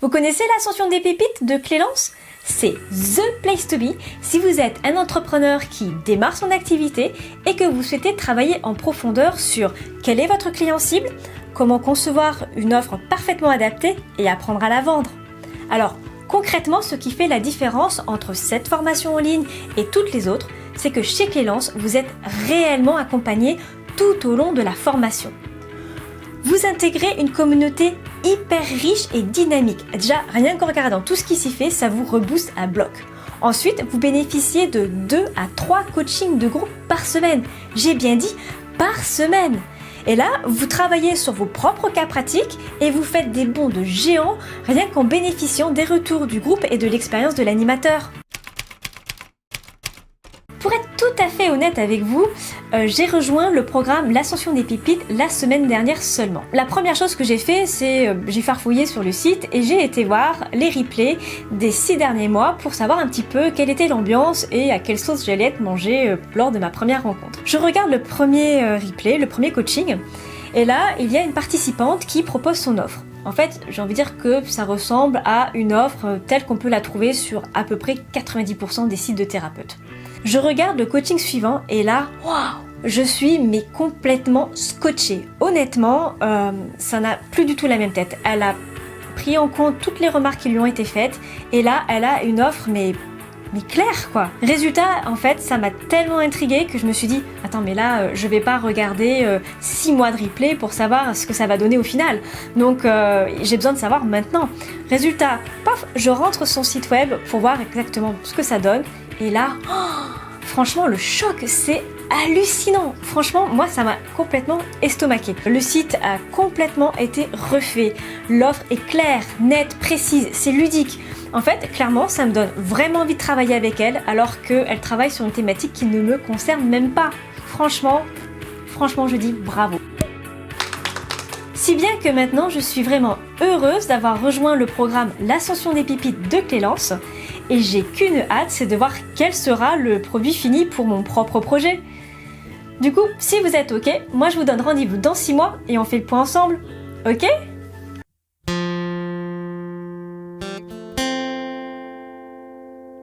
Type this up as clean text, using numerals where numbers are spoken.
Vous connaissez l'ascension des pépites de Clélance? C'est the place to be si vous êtes un entrepreneur qui démarre son activité et que vous souhaitez travailler en profondeur sur quel est votre client cible, comment concevoir une offre parfaitement adaptée et apprendre à la vendre. Alors, concrètement, ce qui fait la différence entre cette formation en ligne et toutes les autres, c'est que chez Clélance, vous êtes réellement accompagné tout au long de la formation. Vous intégrez une communauté hyper riche et dynamique. Déjà, rien qu'en regardant tout ce qui s'y fait, ça vous rebooste à bloc. Ensuite, vous bénéficiez de 2 à 3 coachings de groupe par semaine. J'ai bien dit par semaine. Et là, vous travaillez sur vos propres cas pratiques et vous faites des bonds de géant rien qu'en bénéficiant des retours du groupe et de l'expérience de l'animateur. Pour être tout à fait honnête avec vous, j'ai rejoint le programme L'Ascension des Pépites la semaine dernière seulement. La première chose que j'ai fait, c'est j'ai farfouillé sur le site et j'ai été voir les replays des 6 derniers mois pour savoir un petit peu quelle était l'ambiance et à quelle sauce j'allais être mangée lors de ma première rencontre. Je regarde le premier replay, le premier coaching, et là, il y a une participante qui propose son offre. En fait, j'ai envie de dire que ça ressemble à une offre telle qu'on peut la trouver sur à peu près 90% des sites de thérapeutes. Je regarde le coaching suivant et là, waouh, je suis mais complètement scotchée. Honnêtement, ça n'a plus du tout la même tête. Elle a pris en compte toutes les remarques qui lui ont été faites et là, elle a une offre mais claire quoi. Résultat, en fait, ça m'a tellement intriguée que je me suis dit, attends mais là, je vais pas regarder 6 mois de replay pour savoir ce que ça va donner au final. Donc j'ai besoin de savoir maintenant. Résultat, paf, je rentre sur son site web pour voir exactement ce que ça donne. Et là, franchement, le choc, c'est hallucinant. Franchement, moi, ça m'a complètement estomaqué. Le site a complètement été refait. L'offre est claire, nette, précise, c'est ludique. En fait, clairement, ça me donne vraiment envie de travailler avec elle, alors qu'elle travaille sur une thématique qui ne me concerne même pas. Franchement, je dis bravo. Si bien que maintenant, je suis vraiment heureuse d'avoir rejoint le programme L'Ascension des Pépites de Clélance. Et j'ai qu'une hâte, c'est de voir quel sera le produit fini pour mon propre projet. Du coup, si vous êtes OK, moi je vous donne rendez-vous dans 6 mois et on fait le point ensemble. OK ?